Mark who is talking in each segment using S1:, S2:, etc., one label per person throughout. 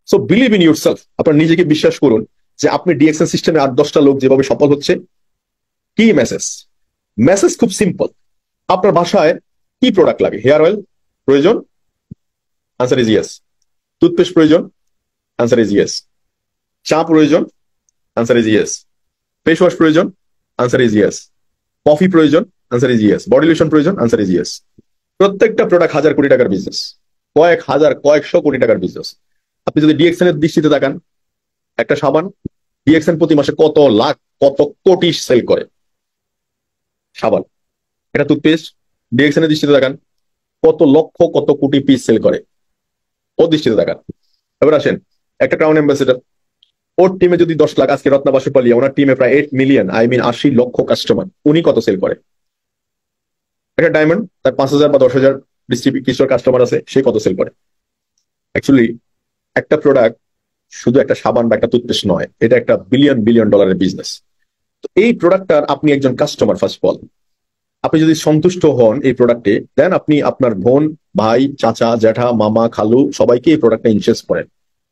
S1: So believe in your self, আপনার নিজেকে বিশ্বাস করুন যে আপনি ডিএক্সএন সিস্টেমে 8-10টা লোক যেভাবে সফল হচ্ছে। কি মেসেজ? মেসেজ খুব সিম্পল। আপনার বাসায় কি প্রোডাক্ট লাগে? হেয়ার অয়েল প্রয়োজন? Answer is yes. টুথপেস্ট প্রয়োজন? Answer is yes. চা প্রয়োজন? Answer is yes. Face wash প্রয়োজন? Answer is yes. কফি প্রয়োজন? Answer is yes. Body lotion প্রয়োজন? Answer is yes. প্রত্যেকটা প্রোডাক্ট হাজার কোটি টাকার বিজনেস, কয়েক হাজার কয়েকশো কোটি টাকার বিজনেস। আপনি যদি ডিএক্সএন এর দৃষ্টিতে তাকান, একটা সাবান ডিএক্সএন প্রতি মাসে কত লাখ কত কোটি সেল করে সাবান। একটা টুথপেস্ট ডিএক্সএন এর দৃষ্টিতে তাকান, কত লক্ষ কত কোটি পিস সেল করে, ও দৃষ্টিতে তাকান। এবার আসেন, একটা ক্রাউন অ্যাম্বাসেডর, ওর টিমে যদি 10 লাখ, আজকে রত্না বাসুপালিয়া ওনার টিমে প্রায় 8 মিলিয়ন, 80 লক্ষ কাস্টমার, উনি কত সেল করে? একটা ডায়মন্ড, তার 5,000 বা 10,000 ডিস্ট্রিবিউটর কাস্টমার আছে, সে কত সেল করে? অ্যাকচুয়ালি একটা প্রোডাক্ট শুধু একটা সাবান বা একটা টুথপেস্ট নয়, এটা একটা বিলিয়ন বিলিয়ন ডলারের বিজনেস। তো এই প্রোডাক্টটার আপনি একজন কাস্টমার, ফার্স্ট অফ অল আপনি যদি সন্তুষ্ট হন এই প্রোডাক্টে, দেন আপনি আপনার বোন, ভাই, চাচা, জ্যাঠা, মামা, খালু সবাইকে এই প্রোডাক্টটা ইনসেস করেন,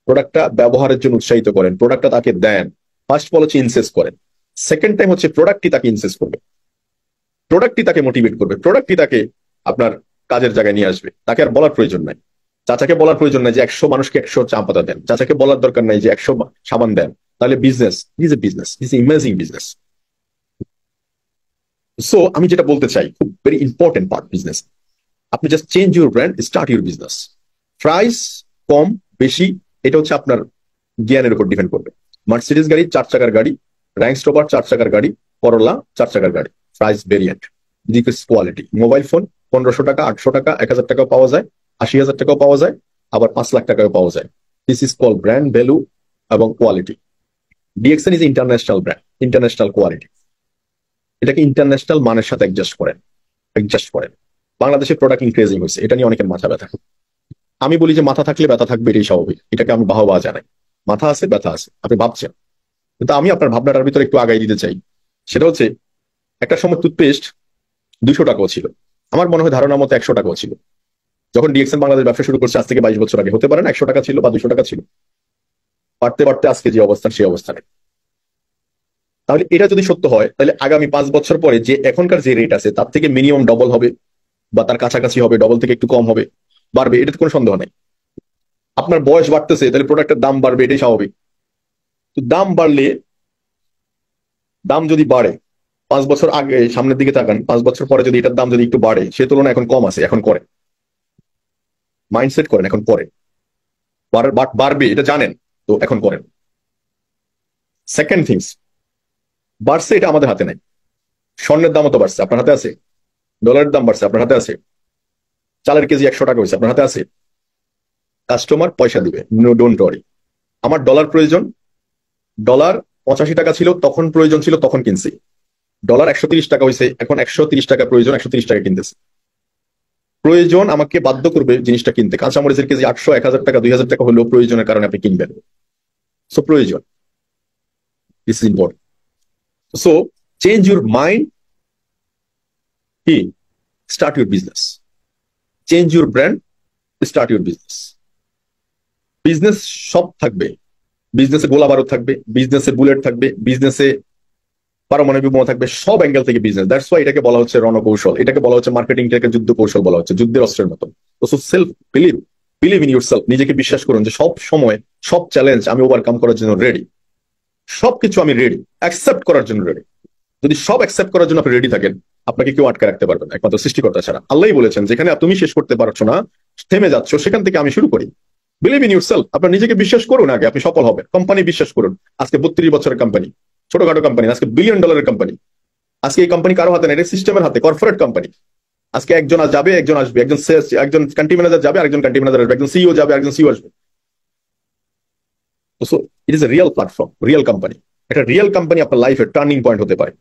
S1: প্রোডাক্টটা ব্যবহারের জন্য উৎসাহিত করেন, প্রোডাক্টটা তাকে দেন। ফার্স্ট অফ অল হচ্ছে ইনসেস করেন। সেকেন্ড টাইম হচ্ছে প্রোডাক্টটি তাকে ইনসেস করবে, প্রোডাক্টটি তাকে মোটিভেট করবে, প্রোডাক্টটি তাকে আপনার কাজের জায়গায় নিয়ে আসবে। তাকে আর বলার প্রয়োজন নাই। চাচাকে বলার প্রয়োজন নাই যে 100 মানুষকে 100 চা পাতা দেন, চাচাকে বলার দরকার নাই যে 100 সাবান দেন। তাহলে business is a business, is amazing business. So আমি যেটা বলতে চাই, খুব ভেরি ইম্পর্টেন্ট পার্ট বিজনেস, আপনি just change your brand, start your business. Price কম বেশি এটা হচ্ছে আপনার জ্ঞানের উপর ডিপেন্ড করবে। মার্সিডিজ গাড়ি 4 চাকার গাড়ি, র্যাঙ্ক স্টোভার 4 চাকার গাড়ি, করোলা 4 চাকার গাড়ি, price variant, defence quality. Mobile phone 1500 টাকা, 800 টাকা, 1000 টাকাও পাওয়া যায়, 80,000 টাকাও পাওয়া যায়, আবার 5 লাখ টাকাও পাওয়া যায়। This is call brand value এবং quality. DXN is international brand, international quality. এটাকে ইন্টারন্যাশনাল মানের সাথে অ্যাডজাস্ট করেন। বাংলাদেশের প্রোডাক্ট ইনক্রিজিং হয়েছে, এটা নিয়ে অনেকের মাথা ব্যথা। আমি বলি যে মাথা থাকলে ব্যথা থাকবে, এটাই স্বাভাবিক, এটাকে আমি বাহবা জানাই। মাথা আছে, ব্যথা আছে, আপনি ভাবছেন, কিন্তু আমি আপনার ভাবনাটার ভিতরে একটু আগাই দিতে চাই। সেটা হচ্ছে, একটা সময় টুথপেস্ট 200 টাকাও ছিল, আমার মনে হয় ধারণা মতো 100 টাকাও ছিল। যখন ডিএক্সএন বাংলাদেশ ব্যবসা শুরু করছে আজ থেকে 22 বছর আগে, হতে পারে না 100 টাকা ছিল বা 200 টাকা ছিল। পারতে পারতে আজকে যে অবস্থান, সেই অবস্থানে। তাহলে এটা যদি সত্য হয়, তাহলে আগামী 5 বছর পরে যে এখনকার যে রেট আছে তার থেকে মিনিমাম ডবল হবে, বা তার কাছাকাছি হবে, ডবল থেকে একটু কম হবে, বাড়বে, এটাতে কোনো সন্দেহ নেই। আপনার বয়স বাড়তেছে, তাহলে প্রোডাক্টের দাম বাড়বে, এটাই স্বাভাবিক। তো দাম বাড়লে, দাম যদি বাড়ে, 5 বছর আগে সামনের দিকে তাকান, 5 বছর পরে যদি এটার দাম যদি একটু বাড়ে, সে তুলনায় এখন কম আছে, এখন করে মাইন্ডসেট করেন, এখন করেন, বাড়বে এটা জানেন, তো এখন করেন। সেকেন্ড থিংস, বাড়ছে এটা আমাদের হাতে নাই। স্বর্ণের দামও তো বাড়ছে, আপনার হাতে আছে। ডলারের দাম বাড়ছে, আপনার হাতে আছে। চালের কেজি 100 টাকা হয়েছে, আপনার হাতে আছে। কাস্টমার পয়সা দিবে, নো ডোন্ট ওয়ারি। আমার ডলার প্রয়োজন, ডলার 85 টাকা ছিল তখন, প্রয়োজন ছিল তখন কিনছি। ডলার 130 টাকা হয়েছে, এখন 130 টাকা প্রয়োজন, 130 টাকা কিনতেছে। প্রয়োজন আমাকে বাধ্য করবে জিনিসটা কিনতে। কাঁচামরিচের কেজি 800, 1000 টাকা, 2000 টাকা হলেও প্রয়োজনের কারণে আপনি কিনবেন। সো প্রয়োজন, this is important. So change your mind, কি, start your business. Change your brand, start your business. Business সব থাকবে, বিজনেসে গোলা বারুদ থাকবে, বিজনেসে বুলেট থাকবে, বিজনেসে পারমাণবিক বোমা থাকবে, সব অ্যাঙ্গেল থেকে বিজনেস। দ্যাটস ওয়াই এটাকে বলা হচ্ছে রণকৌশল, এটাকে বলা হচ্ছে মার্কেটিং, এটাকে যুদ্ধ কৌশল বলা হচ্ছে, যুদ্ধের অস্ত্রের মতো। So self believe, believe in your self, নিজেকে বিশ্বাস করুন যে সব সময় সব চ্যালেঞ্জ আমি ওভারকাম করার জন্য রেডি, সবকিছু আমি রেডি, অ্যাকসেপ্ট করার জন্য রেডি। যদি সব অ্যাকসেপ্ট করার জন্য আপনি রেডি থাকেন, আপনাকে কেউ আটকে রাখতে পারবে না, একমাত্র সৃষ্টিকর্তা ছাড়া। আল্লাহই বলেছেন, যেখানে তুমি শেষ করতে পারছো না, থেমে যাচ্ছ, সেখান থেকে আমি শুরু করি। বিলিভ ইন ইউর সেলফ, আপনার নিজেকে বিশ্বাস করুন, আগে আপনি সফল হবেন। কোম্পানি বিশ্বাস করুন, আজকে 32 বছরের কোম্পানি, ছোটখাটো কোম্পানি, আজকে বিলিয়ন ডলারের কোম্পানি। আজকে এই কোম্পানি কারো হাতে নেই, এটা সিস্টেমের হাতে, কর্পোরেট কোম্পানি। আজকে একজন যাবে, একজন আসবে, একজন সেলস, একজন কান্ট্রি ম্যানেজার যাবে, আরেকজন কান্ট্রি ম্যানেজার আসবে, একজন সিইও যাবে, আরেকজন সিইও আসবে। So it is a real platform, real company. একটা রিয়েল কোম্পানি আপনার লাইফের টার্নিং পয়েন্ট হতে পারে,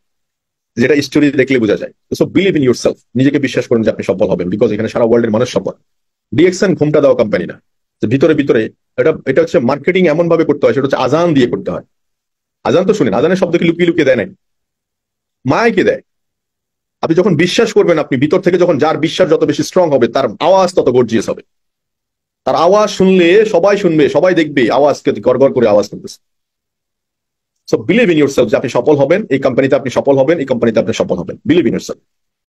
S1: যেটা স্টোরি দেখলে বোঝা যায়। So believe in your self, নিজেকে বিশ্বাস করুন যে আপনি সফল হবেন, বিকজ এখানে সারা ওয়ার্ল্ডের মানুষ সফল। ডিএক্সএন ঘুমটা দেওয়া কোম্পানি না, ভিতরে ভিতরে এটা এটা হচ্ছে মার্কেটিং এমন ভাবে করতে হয়, সেটা হচ্ছে আজান দিয়ে করতে হয়। আজান তো শুনেন, আজানের শব্দকে লুকিয়ে লুকিয়ে দেয় নাই, মায়াকে দেয়। আপনি যখন বিশ্বাস করবেন, আপনি ভিতর থেকে যখন, যার বিশ্বাস যত বেশি স্ট্রং হবে, তার আওয়াজ তত গর্জিয়াস হবে। তার আওয়াজ শুনলে সবাই শুনবে, সবাই দেখবে আওয়াজ গড়গড় করে আওয়াজ করতেছে। সো বিলিভ ইন ইউরসেলফ যে আপনি সফল হবেন, এই কোম্পানিতে আপনি সফল হবেন, এই কোম্পানিতে আপনি সফল হবেন। Believe in yourself.